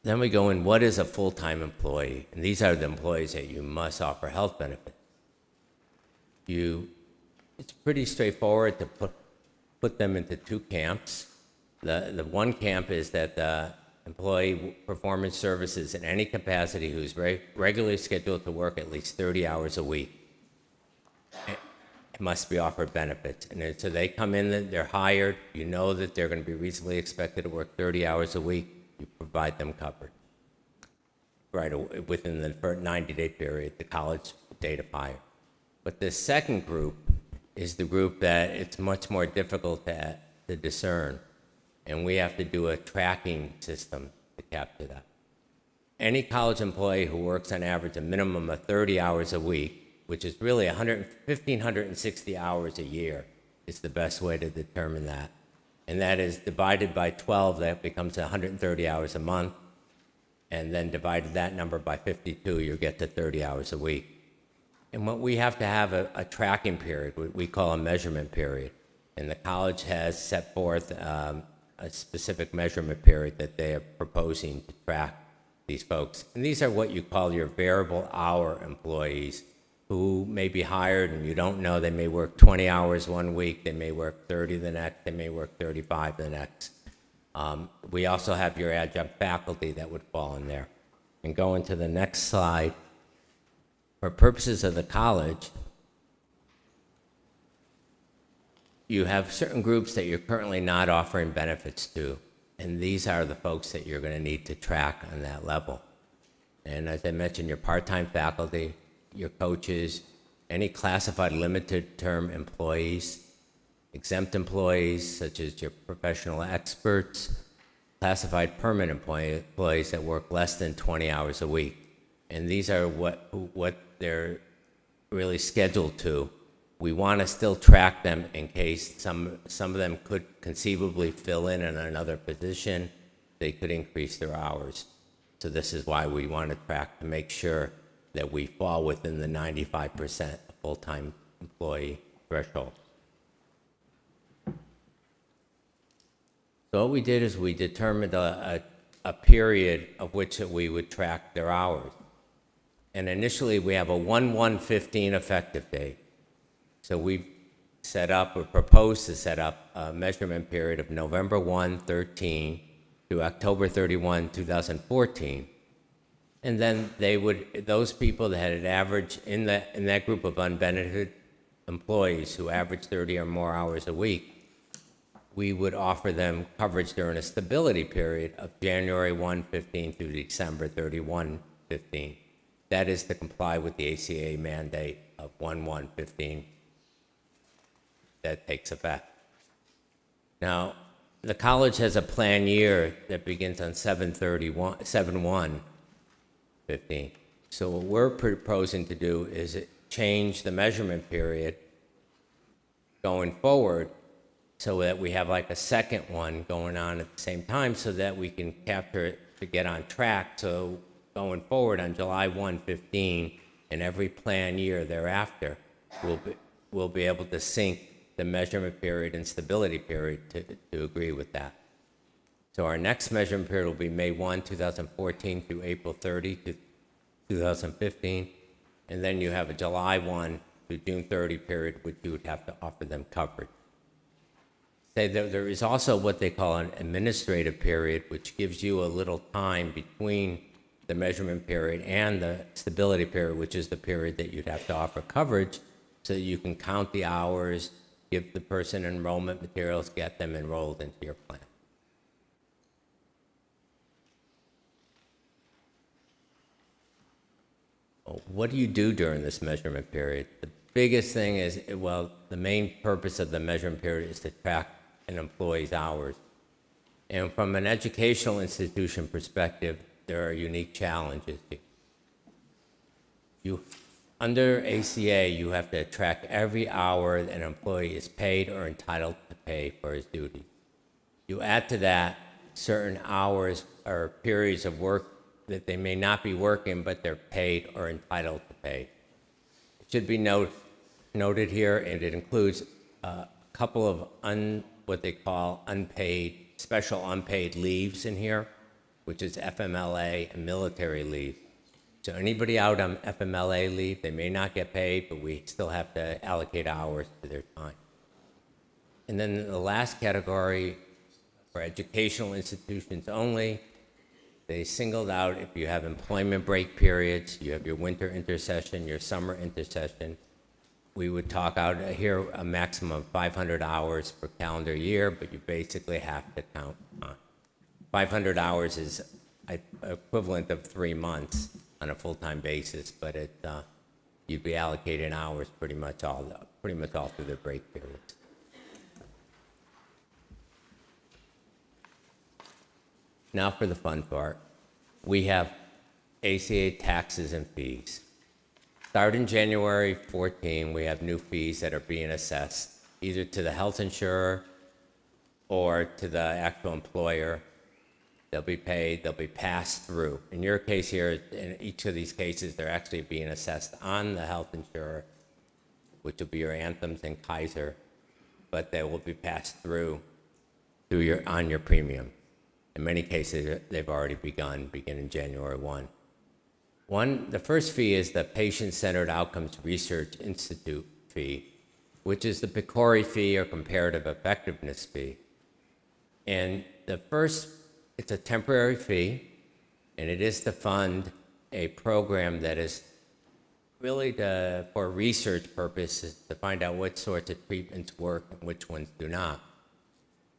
Then we go in, what is a full-time employee? And these are the employees that you must offer health benefits. It's pretty straightforward to put them into two camps. The one camp is that the employee performance services in any capacity who's regularly scheduled to work at least 30 hours a week. It must be offered benefits. And then, so they come in, they're hired, you know that they're going to be reasonably expected to work 30 hours a week, you provide them coverage. Right within the 90-day period, the college date of hire. But the second group is the group that it's much more difficult to discern. And we have to do a tracking system to capture that. Any college employee who works on average a minimum of 30 hours a week, which is really 1,560 hours a year, is the best way to determine that. And that is divided by 12, that becomes 130 hours a month. And then divided that number by 52, you get to 30 hours a week. And what we have to have a tracking period, what we call a measurement period. And the college has set forth a specific measurement period that they are proposing to track these folks. And these are what you call your variable hour employees who may be hired and you don't know. They may work 20 hours one week, they may work 30 the next, they may work 35 the next. We also have your adjunct faculty that would fall in there. And going to the next slide, for purposes of the college, you have certain groups that you're currently not offering benefits to, and these are the folks that you're going to need to track on that level. And as I mentioned, your part-time faculty, your coaches, any classified limited term employees, exempt employees such as your professional experts, classified permanent employees that work less than 20 hours a week. And these are what they're really scheduled to. We want to still track them in case some of them could conceivably fill in another position. They could increase their hours. So this is why we want to track to make sure that we fall within the 95% full-time employee threshold. So what we did is we determined a period of which that we would track their hours. And initially we have a 1/1/15 effective date. So we've set up or proposed to set up a measurement period of November 1, 13 to October 31, 2014. And then those people that had an average in that group of unbenefited employees who average 30 or more hours a week, we would offer them coverage during a stability period of January 1/15 through December 31/15. That is to comply with the ACA mandate of 1/1/15 that takes effect. Now, the college has a plan year that begins on 7/1/15. So what we're proposing to do is change the measurement period going forward so that we have like a second one going on at the same time so that we can capture it to get on track. So going forward on July 1/15 and every plan year thereafter, we'll be able to sync the measurement period and stability period to agree with that. So our next measurement period will be May 1, 2014 through April 30, 2015. And then you have a July 1 to June 30 period, which you would have to offer them coverage. There is also what they call an administrative period, which gives you a little time between the measurement period and the stability period, which is the period that you'd have to offer coverage so that you can count the hours, give the person enrollment materials, get them enrolled into your plan. What do you do during this measurement period? The biggest thing is, well, the main purpose of the measurement period is to track an employee's hours. And from an educational institution perspective, there are unique challenges here. Under ACA, you have to track every hour an employee is paid or entitled to pay for his duty. You add to that certain hours or periods of work that they may not be working, but they're paid or entitled to pay. It should be noted here, and it includes a couple of what they call special unpaid leaves in here, which is FMLA and military leave. So anybody out on FMLA leave, they may not get paid, but we still have to allocate hours to their time. And then the last category, for educational institutions only, they singled out if you have employment break periods, you have your winter intersession, your summer intersession. We would talk out here a maximum of 500 hours per calendar year, but you basically have to count on. 500 hours is equivalent of 3 months on a full-time basis, but you'd be allocating hours pretty much all through the break periods. Now for the fun part. We have ACA taxes and fees. Starting January 14, we have new fees that are being assessed either to the health insurer or to the actual employer. They'll be paid, they'll be passed through. In your case here, in each of these cases, they're actually being assessed on the health insurer, which will be your Anthems and Kaiser, but they will be passed through on your premium. In many cases, they've already beginning January 1. The first fee is the Patient-Centered Outcomes Research Institute fee, which is the PCORI fee or comparative effectiveness fee. And it's a temporary fee, and it is to fund a program that is really for research purposes to find out what sorts of treatments work and which ones do not.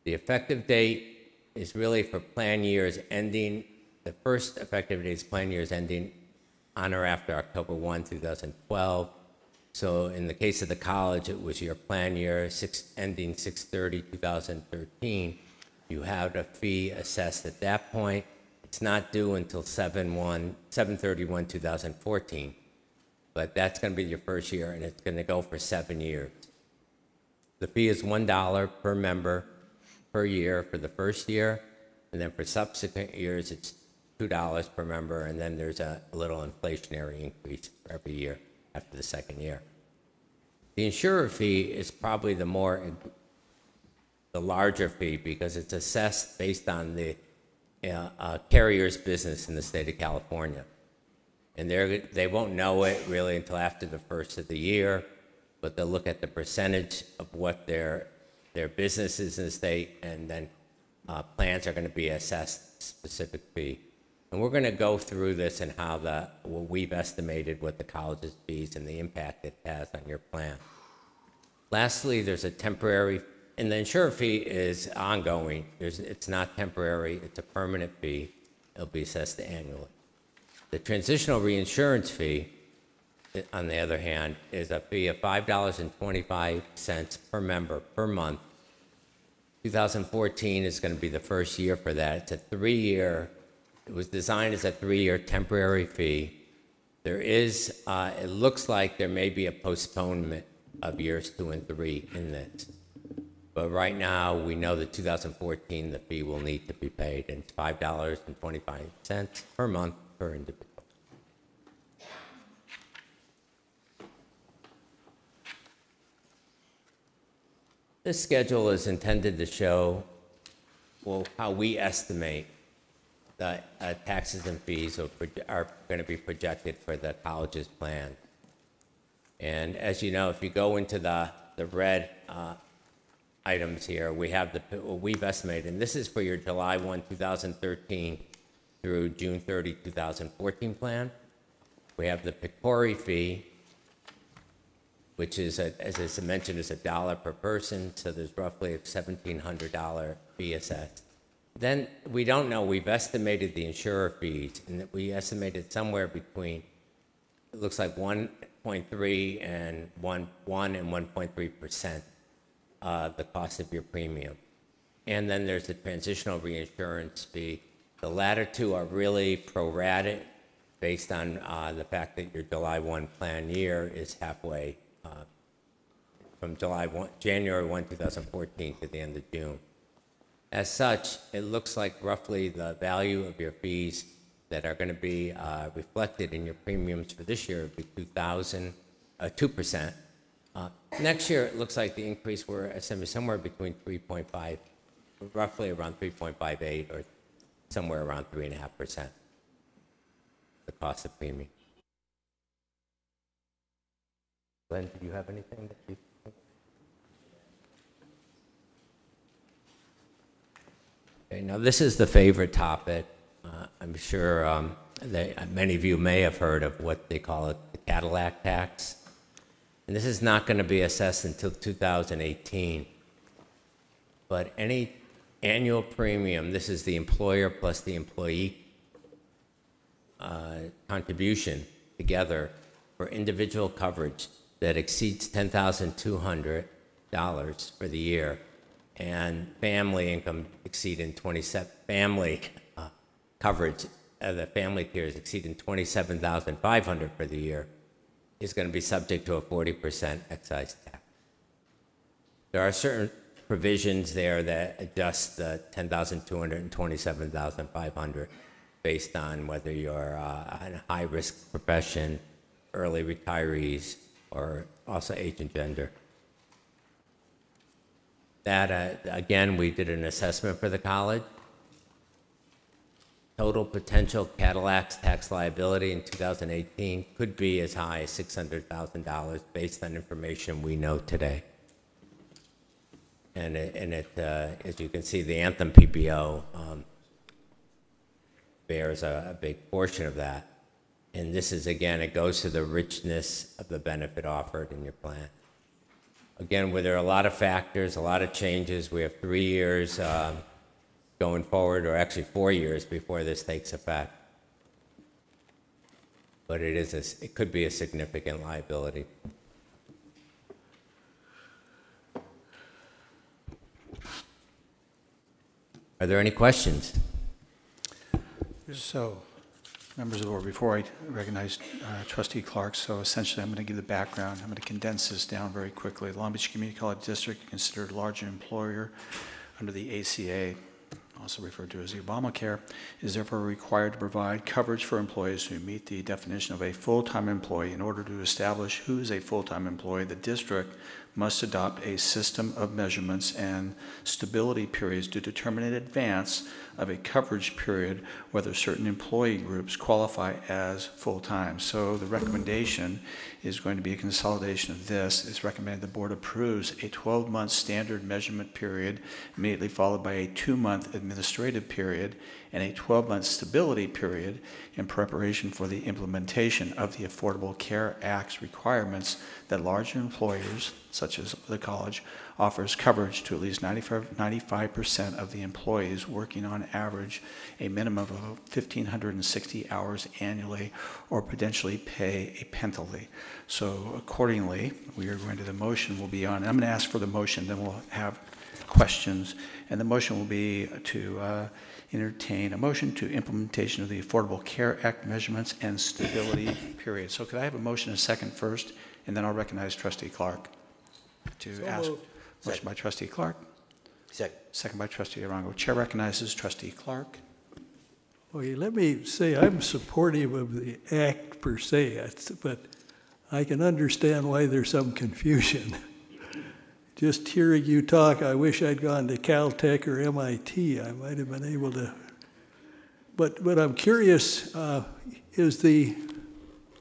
The effective date is really for plan years ending, the first effective date is plan years ending on or after October 1, 2012. So in the case of the college, it was your plan year ending 6/30/2013. You have a fee assessed at that point. It's not due until 7/31/2014, but that's going to be your first year, and it's going to go for 7 years. The fee is $1 per member per year for the first year, and then for subsequent years, it's $2 per member, and then there's a little inflationary increase for every year after the second year. The insurer fee is probably the larger fee because it's assessed based on the carrier's business in the state of California. And they won't know it really until after the first of the year, but they'll look at the percentage of what their business is in the state, and then plans are going to be assessed specific fee. And we're going to go through this and how we've estimated what the college's fees and the impact it has on your plan. Lastly, there's a temporary, and the insurer fee is ongoing. It's not temporary, it's a permanent fee. It'll be assessed annually. The transitional reinsurance fee, on the other hand, is a fee of $5.25 per member per month. 2014 is going to be the first year for that. It was designed as a 3-year temporary fee. It looks like there may be a postponement of years 2 and 3 in this. But right now, we know that 2014, the fee will need to be paid, and it's $5.25 per month per individual. This schedule is intended to show how we estimate the taxes and fees are going to be projected for the college's plan. And as you know, if you go into the red items here, we have what we've estimated, and this is for your July 1, 2013 through June 30, 2014 plan. We have the PCORI fee, which is, as I mentioned, is $1 per person, so there's roughly a $1,700 fee assessed. Then we don't know, we've estimated the insurer fees, and we estimated somewhere between, it looks like 1.3 and 1.3% the cost of your premium. And then there's the transitional reinsurance fee. The latter two are really prorated based on the fact that your July 1 plan year is halfway from January 1, 2014 to the end of June. As such, it looks like roughly the value of your fees that are going to be reflected in your premiums for this year would be 2%. Next year, it looks like the increase we're estimating somewhere between 3.5, roughly around 3.58 or somewhere around 3.5%, the cost of premium. Glenn, do you have anything that you think? Okay, now this is the favorite topic. I'm sure many of you may have heard of what they call it, the Cadillac tax. And this is not going to be assessed until 2018. But any annual premium, this is the employer plus the employee contribution together for individual coverage that exceeds $10,200 for the year, and family income exceeding 27, family coverage, the family tiers exceeding 27,500 for the year, is going to be subject to a 40% excise tax. There are certain provisions there that adjust the 10,200 and 27,500 based on whether you're in a high-risk profession, early retirees, or also age and gender. That, again, we did an assessment for the college. Total potential Cadillac's tax liability in 2018 could be as high as $600,000 based on information we know today. And as you can see, the Anthem PPO bears a big portion of that. And this is, again, it goes to the richness of the benefit offered in your plan. Again, where there are a lot of factors, a lot of changes, we have 3 years going forward, or actually 4 years before this takes effect. But it could be a significant liability. Are there any questions? So, members of the board, before I recognize Trustee Clark, so essentially I'm going to give the background. I'm going to condense this down very quickly. The Long Beach Community College District, considered a large employer under the ACA, also referred to as the Obamacare, is therefore required to provide coverage for employees who meet the definition of a full-time employee. In order to establish who is a full-time employee, the district must adopt a system of measurements and stability periods to determine in advance of a coverage period whether certain employee groups qualify as full-time. So the recommendation is going to be a consolidation of this. It's recommended the board approves a 12-month standard measurement period immediately followed by a 2-month administrative period and a 12-month stability period in preparation for the implementation of the Affordable Care Act's requirements that large employers, such as the college, offers coverage to at least 95% of the employees working on average a minimum of 1,560 hours annually or potentially pay a penalty. So accordingly, we are going to, the motion will be on, I'm going to ask for the motion, then we'll have questions, and the motion will be to entertain a motion to implementation of the Affordable Care Act measurements and stability period. So could I have a motion and a second first, and then I'll recognize Trustee Clark to ask. Motion by Trustee Clark. Second by Trustee Arango. Chair recognizes Trustee Clark. Okay, let me say I'm supportive of the act per se, but I can understand why there's some confusion. Just hearing you talk, I wish I'd gone to Caltech or MIT. I might have been able to. But I'm curious, is the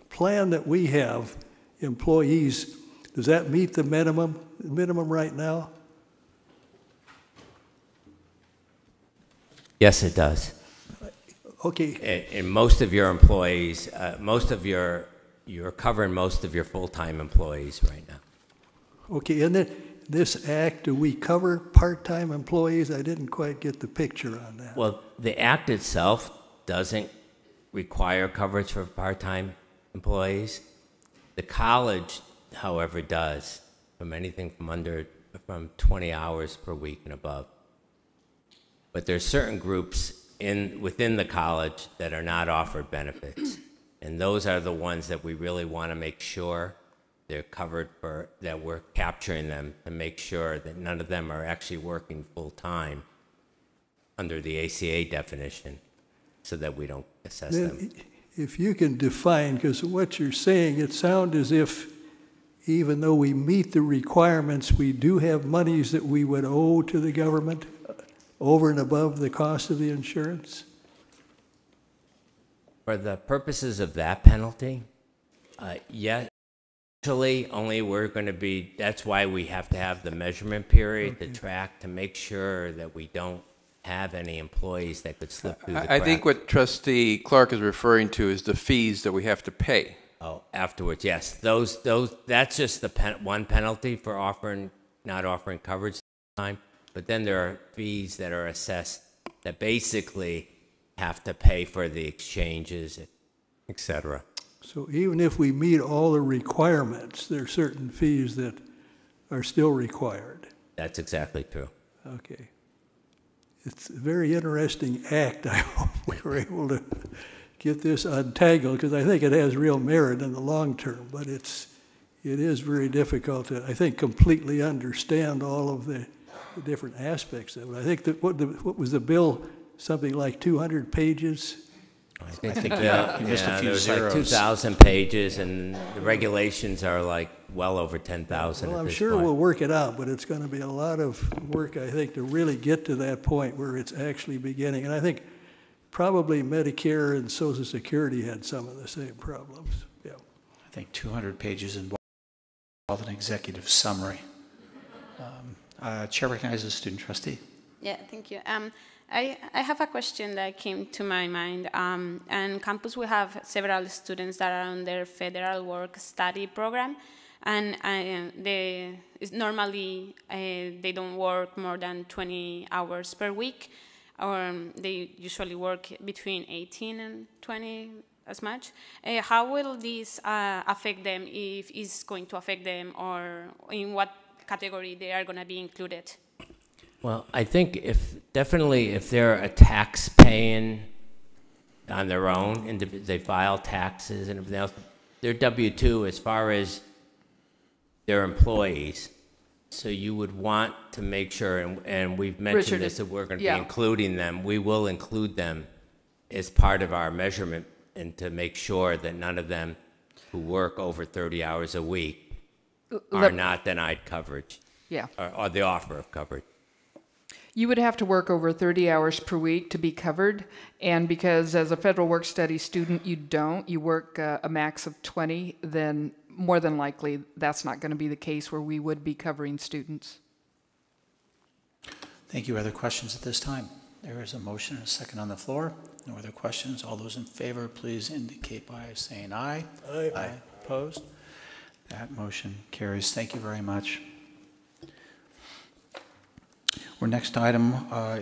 plan that we have, employees, does that meet the minimum right now? Yes, it does. Okay. And most of your employees, you're covering most of your full-time employees right now. Okay, and then this act, do we cover part-time employees? I didn't quite get the picture on that. Well, the act itself doesn't require coverage for part-time employees. The college, however, does, from anything from 20 hours per week and above. But there's certain groups within the college that are not offered benefits. And those are the ones that we really want to make sure they're covered for, that we're capturing them to make sure that none of them are actually working full-time under the ACA definition so that we don't assess them. If you can define, because what you're saying, it sounds as if even though we meet the requirements, we do have monies that we would owe to the government over and above the cost of the insurance? For the purposes of that penalty, yes, actually, only we're going to be, that's why we have to have the measurement period to track to make sure that we don't have any employees that could slip through the cracks. I think what Trustee Clark is referring to is the fees that we have to pay. Oh, afterwards, yes. That's just the one penalty for not offering coverage time. But then there are fees that are assessed that basically have to pay for the exchanges, et cetera. So even if we meet all the requirements, there are certain fees that are still required. That's exactly true. Okay. It's a very interesting act. I hope we were able to get this untangled, because I think it has real merit in the long term, but it is very difficult to, I think, completely understand all of the different aspects of it. I think that what was the bill, something like 200 pages? I think you missed a few there's like zeros. 2,000 pages, and the regulations are like well over 10,000 Well, at I'm this sure point. we'll work it out, but it's going to be a lot of work, I think, to really get to that point where it's actually beginning. And I think probably Medicare and Social Security had some of the same problems. Yeah. I think 200 pages involve an executive summary. Chair recognizes student trustee. Yeah, thank you. I have a question that came to my mind. On campus, we have several students that are on their federal work study program, and normally they don't work more than 20 hours per week, or they usually work between 18 and 20 as much. How will this affect them, if it's going to affect them, or in what category they are going to be included? Well, I think if they're a tax paying on their own, they file taxes and everything else, they're W-2 as far as their employees. So you would want to make sure, and we've mentioned Richard, this, that we're going to yeah. be including them. We will include them as part of our measurement, and to make sure that none of them who work over 30 hours a week are not denied coverage. Yeah. Or the offer of coverage. You would have to work over 30 hours per week to be covered, and because as a federal work study student you work a max of 20, then more than likely that's not going to be the case where we would be covering students. Thank you. Other questions at this time? There is a motion and a second on the floor. No other questions. All those in favor, please indicate by saying aye. Aye. Aye. Opposed? That motion carries. Thank you very much. Our next item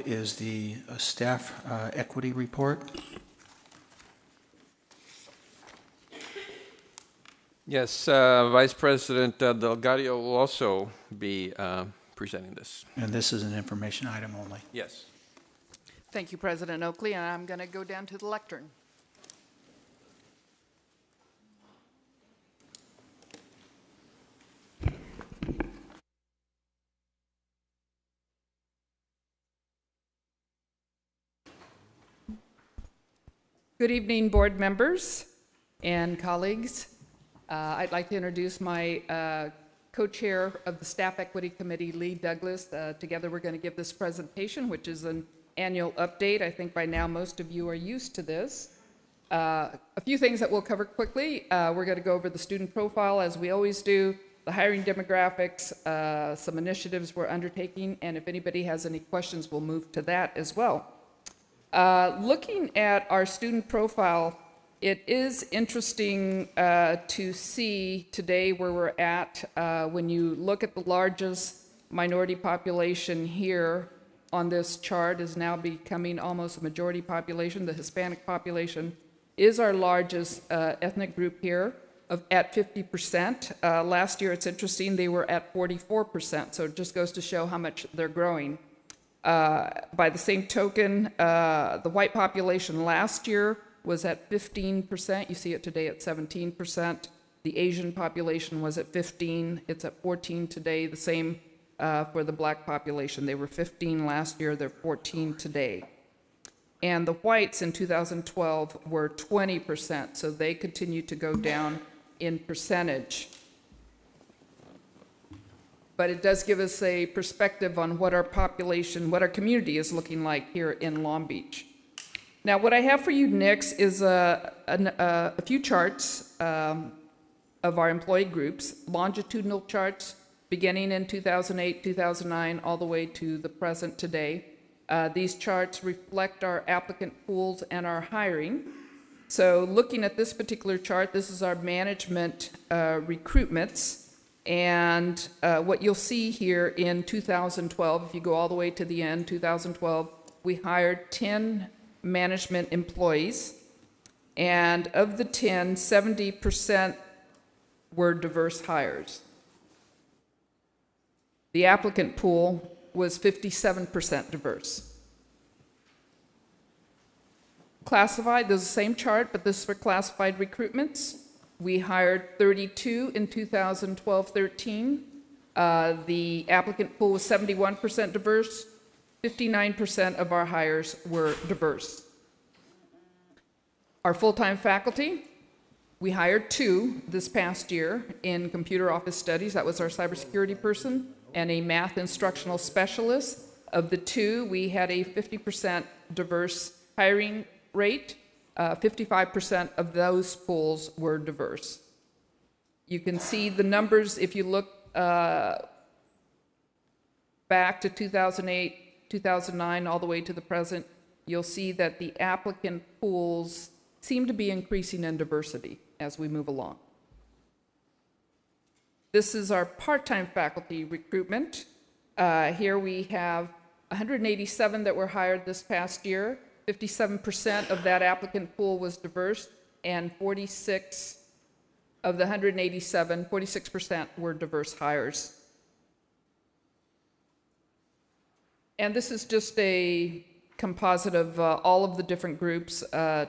is the staff equity report. Yes, Vice President Delgado will also be presenting this. And this is an information item only. Yes. Thank you, President Oakley, and I'm going to go down to the lectern. Good evening, board members and colleagues. I'd like to introduce my co-chair of the Staff Equity Committee, Lee Douglas. Together we're going to give this presentation, which is an annual update. I think by now most of you are used to this. A few things that we'll cover quickly. We're going to go over the student profile, as we always do, the hiring demographics, some initiatives we're undertaking, and if anybody has any questions, we'll move to that as well. Looking at our student profile, it is interesting to see today where we're at. When you look at the largest minority population here on this chart is now becoming almost a majority population. The Hispanic population is our largest ethnic group here at 50%. Last year, it's interesting, they were at 44%, so it just goes to show how much they're growing. By the same token, the white population last year was at 15%. You see it today at 17%. The Asian population was at 15. It's at 14 today. The same for the black population. They were 15 last year. They're 14 today. And the whites in 2012 were 20%. So they continue to go down in percentage. But it does give us a perspective on what our population, what our community is looking like here in Long Beach. Now, what I have for you next is a few charts of our employee groups, longitudinal charts beginning in 2008, 2009, all the way to the present today. These charts reflect our applicant pools and our hiring. So looking at this particular chart, this is our management recruitments. And what you'll see here in 2012, if you go all the way to the end, 2012, we hired 10 management employees. And of the 10, 70% were diverse hires. The applicant pool was 57% diverse. Classified, there's the same chart, but this is for classified recruitments. We hired 32 in 2012-13. The applicant pool was 71% diverse. 59% of our hires were diverse. Our full-time faculty, we hired 2 this past year in computer office studies. That was our cybersecurity person and a math instructional specialist. Of the 2, we had a 50% diverse hiring rate. 55% of those pools were diverse. You can see the numbers if you look back to 2008, 2009, all the way to the present. You'll see that the applicant pools seem to be increasing in diversity as we move along. This is our part-time faculty recruitment. Here we have 187 that were hired this past year. 57% of that applicant pool was diverse, and 46 of the 187, 46% were diverse hires. And this is just a composite of all of the different groups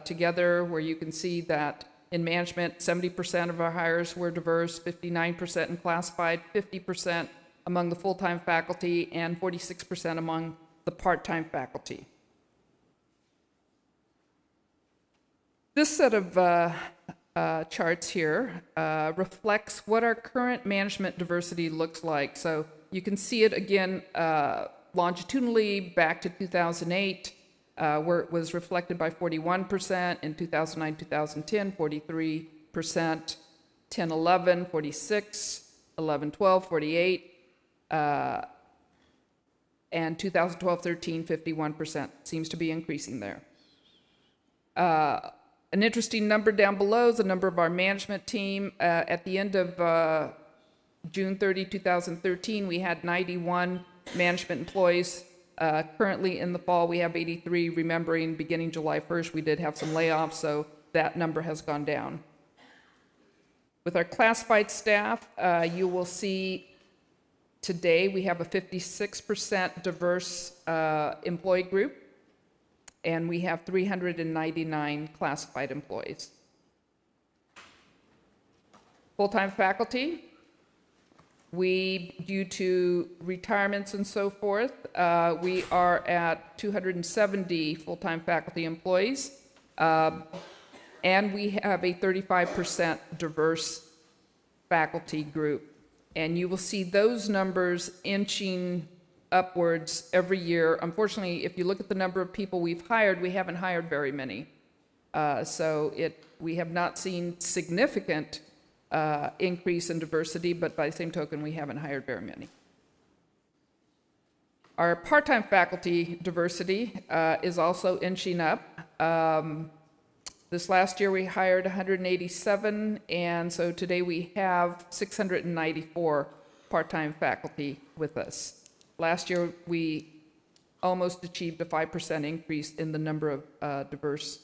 together, where you can see that in management, 70% of our hires were diverse, 59% in classified, 50% among the full-time faculty, and 46% among the part-time faculty. This set of charts here reflects what our current management diversity looks like. So you can see it again longitudinally back to 2008, where it was reflected by 41%, in 2009, 2010, 43%, 10, 11, 46, 11, 12, 48, and 2012, 13, 51%. Seems to be increasing there. An interesting number down below is the number of our management team. At the end of June 30, 2013, we had 91 management employees. Currently in the fall, we have 83. Remembering beginning July 1st, we did have some layoffs, so that number has gone down. With our classified staff, you will see today we have a 56% diverse employee group, and we have 399 classified employees. Full-time faculty, due to retirements and so forth, we are at 270 full-time faculty employees, and we have a 35% diverse faculty group. And you will see those numbers inching upwards every year. Unfortunately, if you look at the number of people we've hired, we haven't hired very many. We have not seen significant increase in diversity, but by the same token, we haven't hired very many. Our part-time faculty diversity is also inching up. This last year we hired 187, and so today we have 694 part-time faculty with us. Last year we almost achieved a 5% increase in the number of diversity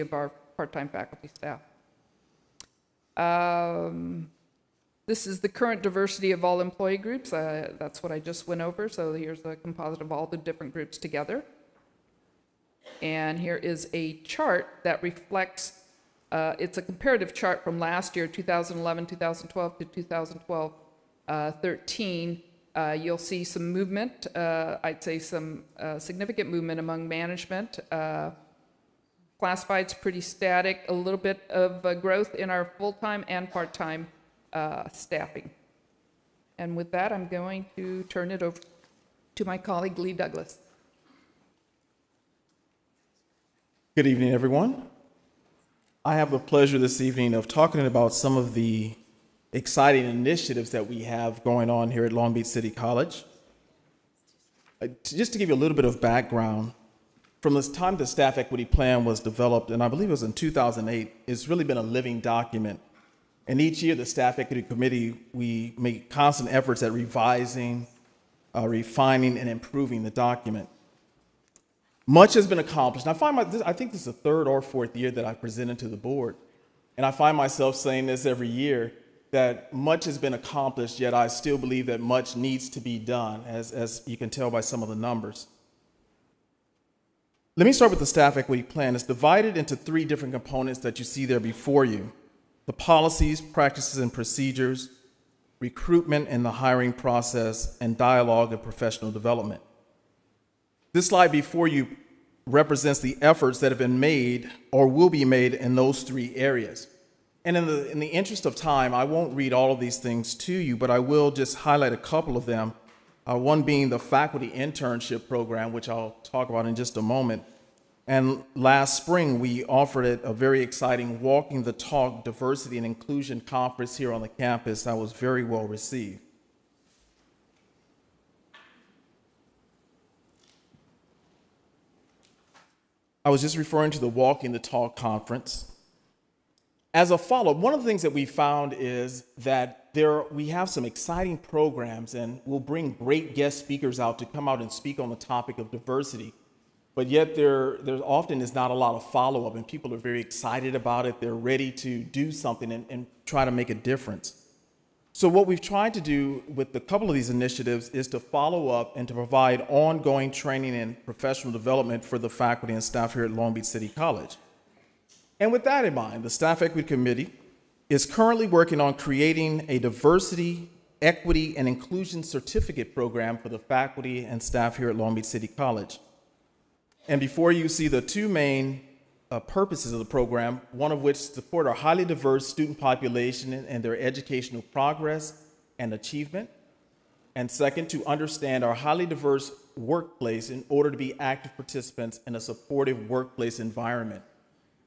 of our part-time faculty staff. This is the current diversity of all employee groups. That's what I just went over. So here's a composite of all the different groups together. And here is a chart that reflects, it's a comparative chart from last year, 2011, 2012 to 2012, 13. You'll see some movement, I'd say some significant movement among management. Classified's pretty static, a little bit of growth in our full-time and part-time staffing. And with that, I'm going to turn it over to my colleague, Lee Douglas. Good evening, everyone. I have the pleasure this evening of talking about some of the exciting initiatives that we have going on here at Long Beach City College. Just to give you a little bit of background, from the time the Staff Equity Plan was developed, and I believe it was in 2008, it's really been a living document. And each year, the Staff Equity Committee, we make constant efforts at revising, refining, and improving the document. Much has been accomplished. And I think this is the third or fourth year that I presented to the board. And I find myself saying this every year, that much has been accomplished, yet I still believe that much needs to be done, as you can tell by some of the numbers. Let me start with the Staff Equity Plan. It's divided into three different components that you see there before you: the policies, practices, and procedures, recruitment and the hiring process, and dialogue and professional development. This slide before you represents the efforts that have been made or will be made in those three areas. And in the interest of time, I won't read all of these things to you, but I will just highlight a couple of them. One being the faculty internship program, which I'll talk about in just a moment. And last spring, we offered it a very exciting Walking the Talk Diversity and Inclusion Conference here on the campus that was very well received. I was just referring to the Walking the Talk conference. As a follow-up, one of the things that we found is that we have some exciting programs, and we'll bring great guest speakers out to come out and speak on the topic of diversity. But yet there often is not a lot of follow-up, and people are very excited about it. They're ready to do something and try to make a difference. So what we've tried to do with a couple of these initiatives is to follow up and to provide ongoing training and professional development for the faculty and staff here at Long Beach City College. And with that in mind, the Staff Equity Committee is currently working on creating a diversity, equity, and inclusion certificate program for the faculty and staff here at Long Beach City College. And before you see the two main purposes of the program, one of which support our highly diverse student population and their educational progress and achievement. And second, to understand our highly diverse workplace in order to be active participants in a supportive workplace environment.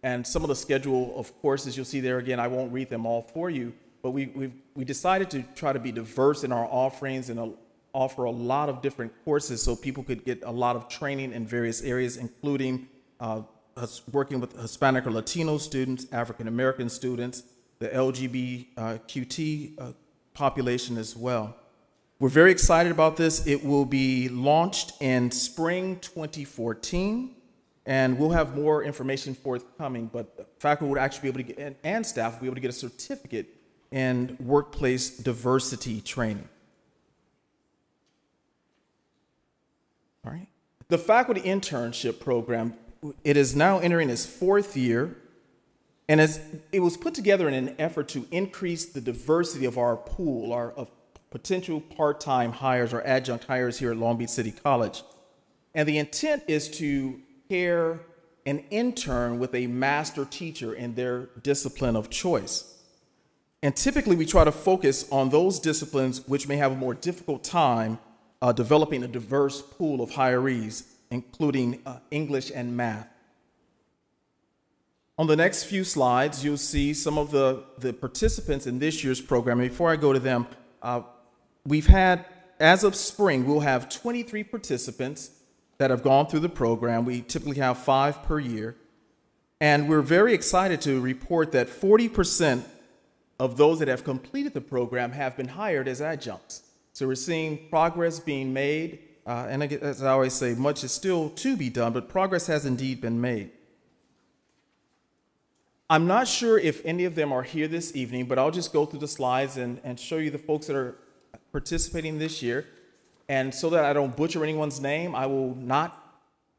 And some of the schedule of courses you'll see there, again, I won't read them all for you, but we decided to try to be diverse in our offerings and offer a lot of different courses so people could get a lot of training in various areas, including working with Hispanic or Latino students, African American students, the LGBTQT population as well. We're very excited about this. It will be launched in spring 2014, and we'll have more information forthcoming, but faculty would actually be able to get, and staff will be able to get a certificate in workplace diversity training. All right. The faculty internship program, it is now entering its fourth year, and it was put together in an effort to increase the diversity of our pool, of potential part-time hires or adjunct hires here at Long Beach City College. And the intent is to pair an intern with a master teacher in their discipline of choice. And typically we try to focus on those disciplines which may have a more difficult time developing a diverse pool of hirees, including English and math. On the next few slides, you'll see some of the participants in this year's program. And before I go to them, we've had, as of spring, we'll have 23 participants that have gone through the program. We typically have 5 per year. And we're very excited to report that 40% of those that have completed the program have been hired as adjuncts. So we're seeing progress being made. And as I always say, much is still to be done, but progress has indeed been made. I'm not sure if any of them are here this evening, but I'll just go through the slides and show you the folks that are participating this year. And so that I don't butcher anyone's name, I will not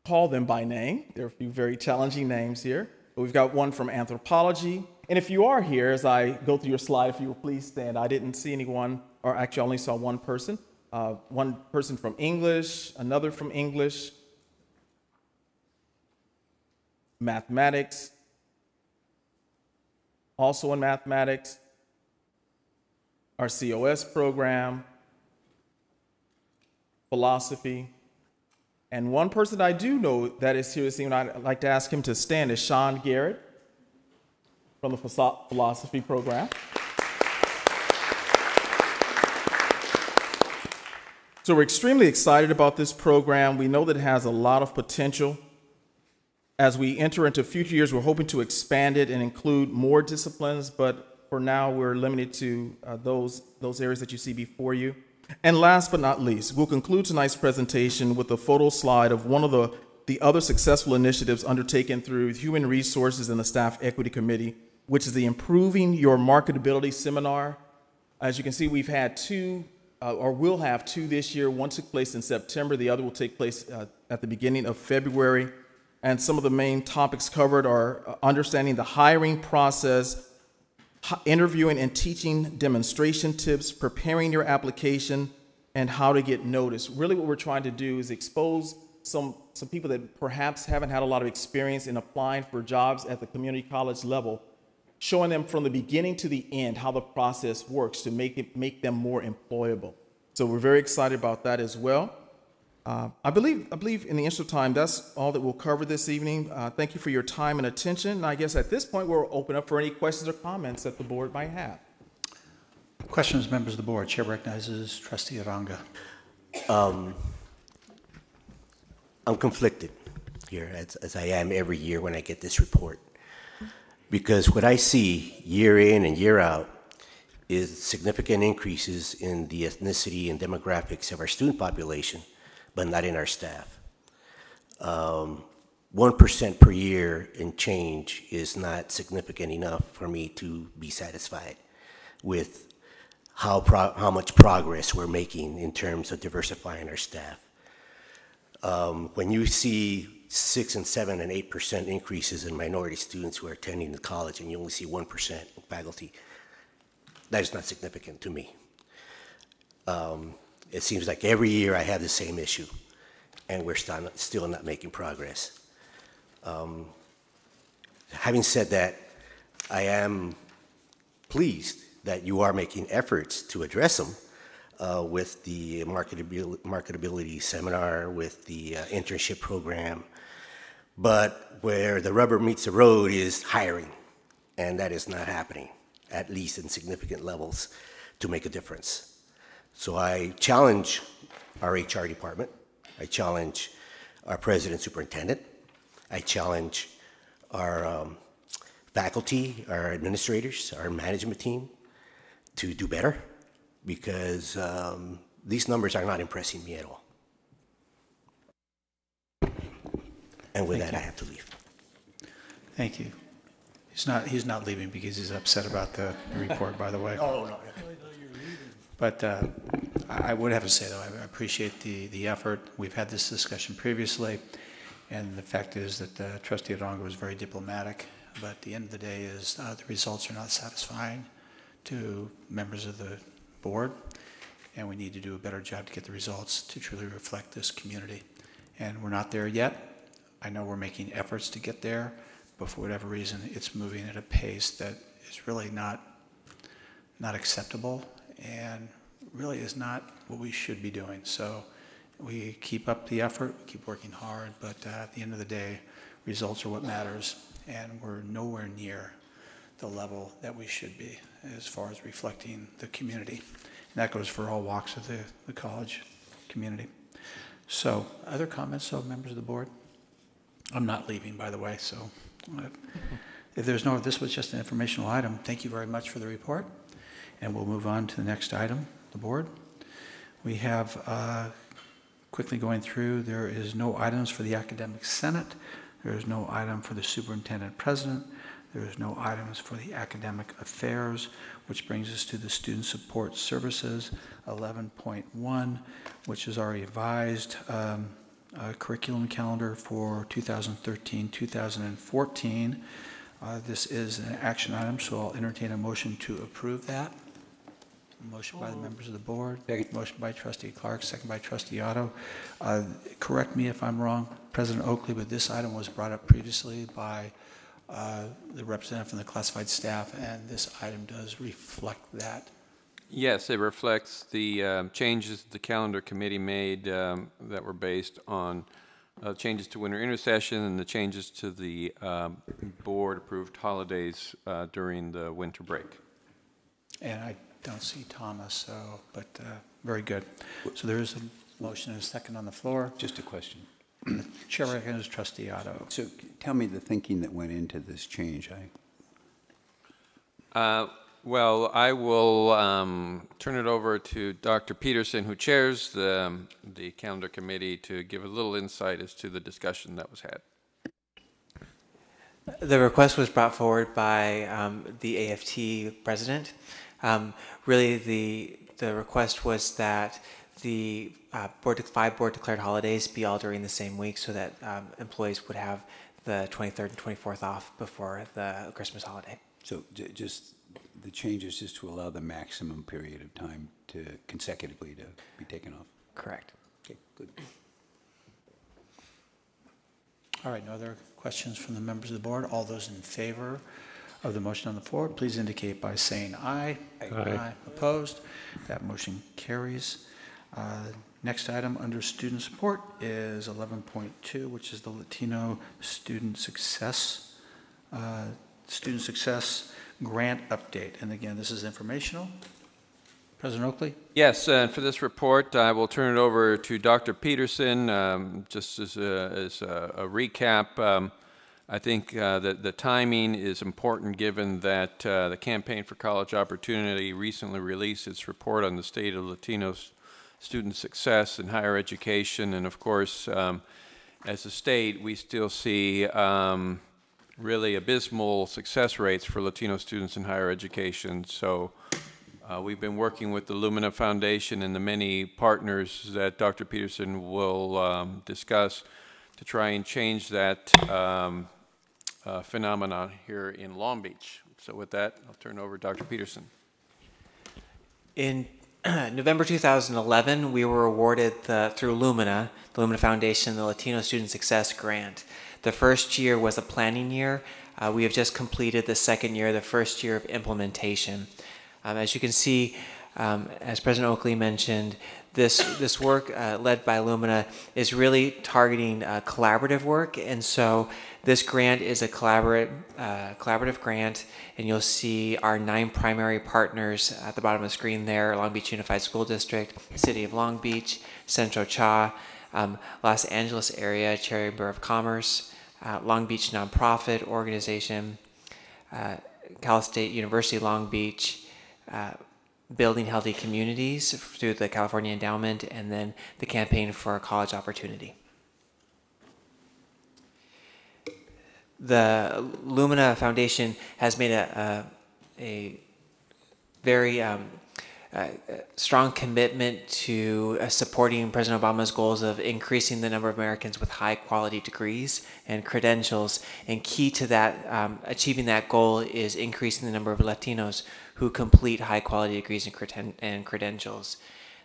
call them by name. There are a few very challenging names here. But we've got one from anthropology. And if you are here, as I go through your slide, if you will please stand. I didn't see anyone, or actually I only saw one person. One person from English, another from English, mathematics, also in mathematics, our COS program, philosophy, And one person I do know that is here this evening, I'd like to ask him to stand, is Sean Garrett from the philosophy program. So we're extremely excited about this program. We know that it has a lot of potential. As we enter into future years, we're hoping to expand it and include more disciplines, but for now, we're limited to those areas that you see before you. And last but not least, we'll conclude tonight's presentation with a photo slide of one of the other successful initiatives undertaken through Human Resources and the Staff Equity Committee, which is the Improving Your Marketability Seminar. As you can see, we've had two, or will have two this year. One took place in September, the other will take place at the beginning of February. And some of the main topics covered are understanding the hiring process, interviewing and teaching demonstration tips, preparing your application, and how to get noticed. Really what we're trying to do is expose some people that perhaps haven't had a lot of experience in applying for jobs at the community college level, showing them from the beginning to the end how the process works to make them more employable. So we're very excited about that as well. I believe in the interest of time, that's all that we'll cover this evening. Thank you for your time and attention. And I guess at this point, we'll open up for any questions or comments that the board might have. Questions, members of the board. Chair recognizes Trustee Aranga. I'm conflicted here, as I am every year when I get this report. Because what I see year in and year out is significant increases in the ethnicity and demographics of our student population, but not in our staff. 1% per year in change is not significant enough for me to be satisfied with how much progress we're making in terms of diversifying our staff. When you see 6 and 7 and 8% increases in minority students who are attending the college and you only see 1% in faculty, that is not significant to me. It seems like every year I have the same issue, and we're still not making progress. Having said that, I am pleased that you are making efforts to address them with the marketability seminar, with the internship program, but where the rubber meets the road is hiring, and that is not happening, at least in significant levels, to make a difference. So I challenge our HR department, I challenge our president superintendent, I challenge our faculty, our administrators, our management team to do better, because these numbers are not impressing me at all. And with that, I have to leave. Thank you. He's not leaving because he's upset about the report, by the way. Oh, no. But I would have to say, though, I appreciate the effort. We've had this discussion previously, and the fact is that Trustee Aranga was very diplomatic, but at the end of the day is the results are not satisfying to members of the board, and we need to do a better job to get the results to truly reflect this community. And we're not there yet. I know we're making efforts to get there, but for whatever reason, it's moving at a pace that is really not acceptable and really is not what we should be doing. So we keep up the effort, we keep working hard, but at the end of the day, results are what matters, and we're nowhere near the level that we should be as far as reflecting the community. And that goes for all walks of the college community. So other comments of members of the board? I'm not leaving, by the way, so if there's no, this was just an informational item. Thank you very much for the report. And we'll move on to the next item, the board. We have, quickly going through, there is no items for the Academic Senate. There is no item for the Superintendent President. There is no items for the Academic Affairs, which brings us to the Student Support Services 11.1, which is our revised curriculum calendar for 2013-2014. This is an action item, so I'll entertain a motion to approve that. Motion by the members of the board. Motion by Trustee Clark, second by Trustee Otto. Correct me if I'm wrong, President Oakley, but this item was brought up previously by the representative from the classified staff, and this item does reflect that. Yes, it reflects the changes the calendar committee made that were based on changes to winter intersession and the changes to the board-approved holidays during the winter break. And I don't see Thomas, so, but very good. So there is a motion and a second on the floor. Just a question. Chair recognizes Trustee Otto. So tell me the thinking that went into this change. Well, I will turn it over to Dr. Peterson, who chairs the calendar committee, to give a little insight as to the discussion that was had. The request was brought forward by the AFT president. Really, the request was that the 5 board-declared holidays be all during the same week, so that employees would have the 23rd and 24th off before the Christmas holiday. So just the change is just to allow the maximum period of time to consecutively to be taken off. Correct. Okay, good. All right, no other questions from the members of the board? All those in favor of the motion on the floor, please indicate by saying aye. Aye. Opposed? That motion carries. Next item under student support is 11.2, which is the Latino Student Success Grant Update. And again, this is informational. President Oakley? Yes, and for this report, I will turn it over to Dr. Peterson. Just as a recap, I think that the timing is important given that the Campaign for College Opportunity recently released its report on the state of Latino student success in higher education. And of course, as a state, we still see really abysmal success rates for Latino students in higher education. So we've been working with the Lumina Foundation and the many partners that Dr. Peterson will discuss to try and change that phenomenon here in Long Beach. So with that, I'll turn it over to Dr. Peterson. In November 2011, we were awarded through Lumina, the Lumina Foundation, the Latino Student Success Grant. The first year was a planning year. We have just completed the second year, the first year of implementation. As you can see, as President Oakley mentioned, this work led by Lumina is really targeting collaborative work, and so this grant is a collaborative grant, and you'll see our 9 primary partners at the bottom of the screen there: Long Beach Unified School District, City of Long Beach, Centro Cha, Los Angeles Area Chamber of Commerce, Long Beach Nonprofit Organization, Cal State University Long Beach, Building Healthy Communities through the California Endowment, and then the Campaign for College Opportunity. The Lumina Foundation has made a very strong commitment to supporting President Obama's goals of increasing the number of Americans with high-quality degrees and credentials. And key to that, achieving that goal, is increasing the number of Latinos who complete high-quality degrees and credentials.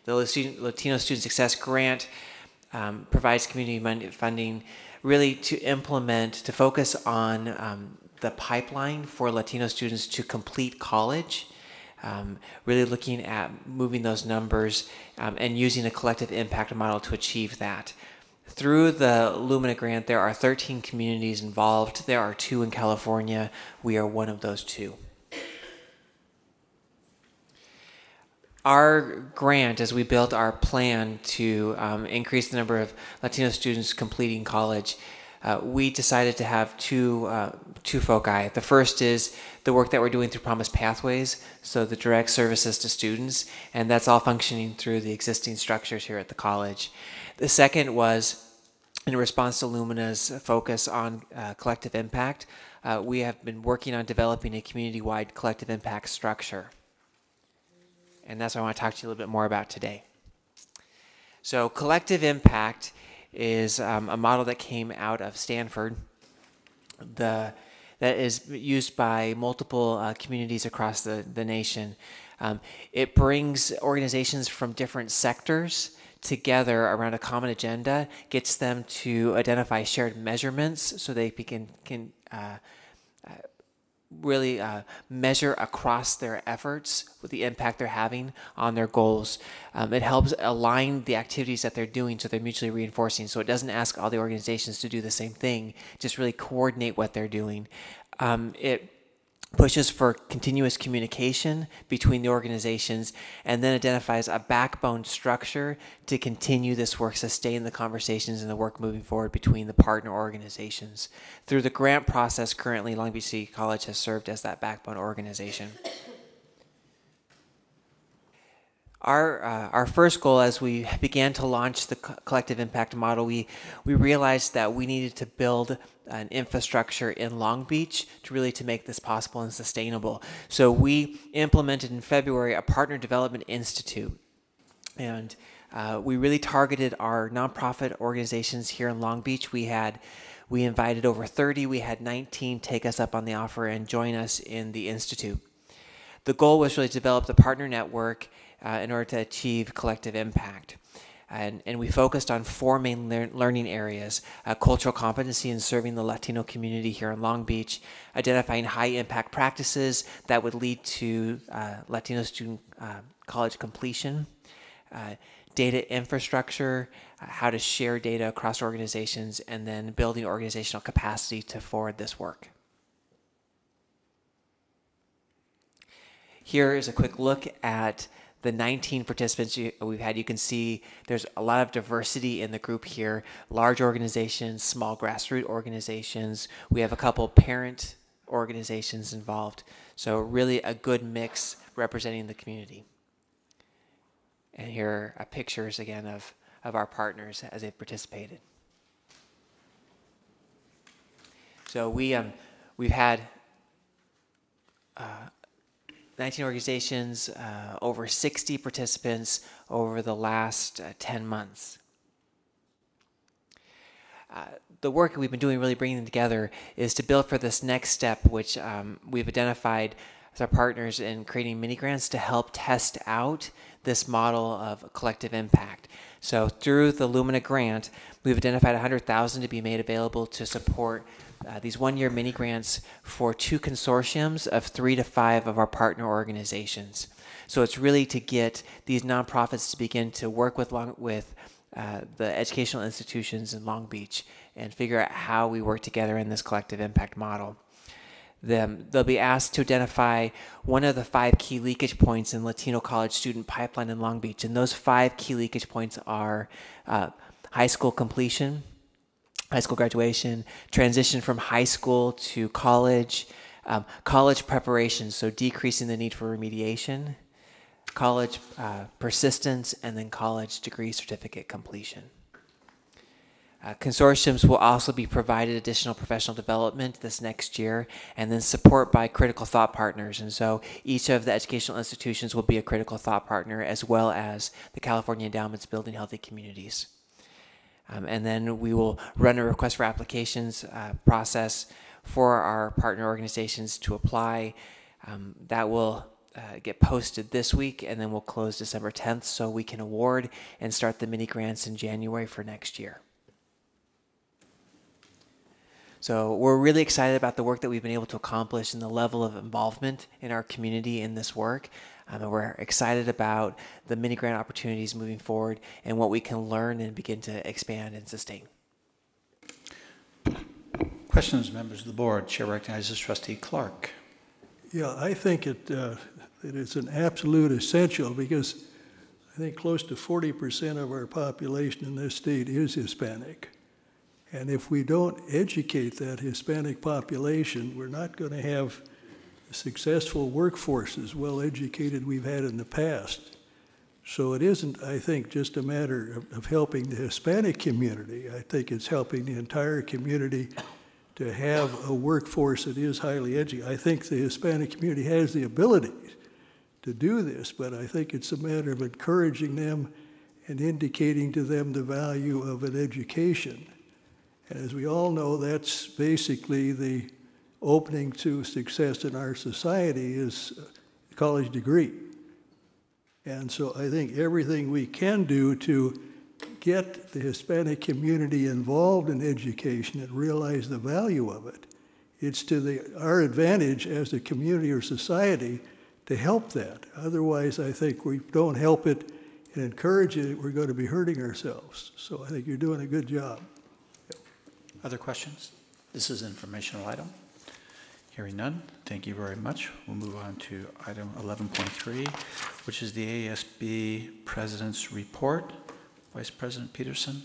The Latino Student Success Grant provides community funding really to focus on the pipeline for Latino students to complete college, really looking at moving those numbers and using a collective impact model to achieve that. Through the Lumina grant, there are 13 communities involved. There are 2 in California. We are one of those 2. Our grant, as we built our plan to increase the number of Latino students completing college, we decided to have two foci. The first is the work that we're doing through Promise Pathways, so the direct services to students, and that's all functioning through the existing structures here at the college. The second was, in response to Lumina's focus on collective impact, we have been working on developing a community-wide collective impact structure. And that's what I want to talk to you a little bit more about today. So collective impact is a model that came out of Stanford that is used by multiple communities across the nation. It brings organizations from different sectors together around a common agenda, gets them to identify shared measurements so they can really measure across their efforts with the impact they're having on their goals. It helps align the activities that they're doing so they're mutually reinforcing. So it doesn't ask all the organizations to do the same thing, just really coordinate what they're doing. It pushes for continuous communication between the organizations, and then identifies a backbone structure to continue this work, sustain the conversations and the work moving forward between the partner organizations. Through the grant process, currently Long Beach City College has served as that backbone organization. Our first goal, as we began to launch the collective impact model, we realized that we needed to build an infrastructure in Long Beach to make this possible and sustainable. So we implemented in February a Partner Development Institute, and we really targeted our nonprofit organizations here in Long Beach. We invited over 30. We had 19 take us up on the offer and join us in the institute. The goal was really to develop the partner network in order to achieve collective impact. And we focused on 4 main learning areas: cultural competency in serving the Latino community here in Long Beach, identifying high impact practices that would lead to Latino student college completion, data infrastructure, how to share data across organizations, and then building organizational capacity to forward this work. Here is a quick look at the 19 participants we've had. You can see there's a lot of diversity in the group here. Large organizations, small grassroots organizations. We have a couple parent organizations involved. So really a good mix representing the community. And here are pictures again of our partners as they've participated. So we've had 19 organizations, over 60 participants over the last 10 months. The work we've been doing, really bringing them together, is to build for this next step, which we've identified as our partners in creating mini grants to help test out this model of collective impact. So through the Lumina grant, we've identified $100,000 to be made available to support these one-year mini grants for 2 consortiums of 3 to 5 of our partner organizations. So it's really to get these nonprofits to begin to work with the educational institutions in Long Beach and figure out how we work together in this collective impact model. They'll be asked to identify one of the 5 key leakage points in Latino college student pipeline in Long Beach. And those 5 key leakage points are high school completion, high school graduation, transition from high school to college, college preparation, so decreasing the need for remediation, college persistence, and then college degree certificate completion. Consortiums will also be provided additional professional development this next year, and then support by critical thought partners. And so each of the educational institutions will be a critical thought partner, as well as the California Endowment's Building Healthy Communities. And then we will run a request for applications process for our partner organizations to apply. That will get posted this week, and then we'll close December 10th so we can award and start the mini grants in January for next year. So we're really excited about the work that we've been able to accomplish and the level of involvement in our community in this work. And we're excited about the mini grant opportunities moving forward and what we can learn and begin to expand and sustain. Questions, members of the board? Chair recognizes Trustee Clark. Yeah, I think it is an absolute essential, because I think close to 40% of our population in this state is Hispanic. And if we don't educate that Hispanic population, we're not going to have successful workforces, well educated, we've had in the past. So it isn't, I think, just a matter of helping the Hispanic community. I think it's helping the entire community to have a workforce that is highly educated. I think the Hispanic community has the ability to do this, but I think it's a matter of encouraging them and indicating to them the value of an education. And as we all know, that's basically the opening to success in our society is a college degree. And so I think everything we can do to get the Hispanic community involved in education and realize the value of it it's to our advantage as a community or society to help that. Otherwise, I think we don't help it and encourage it, we're going to be hurting ourselves. So I think you're doing a good job. Other questions? This is an informational item. Hearing none, thank you very much. We'll move on to item 11.3, which is the ASB President's Report. Vice President Peterson.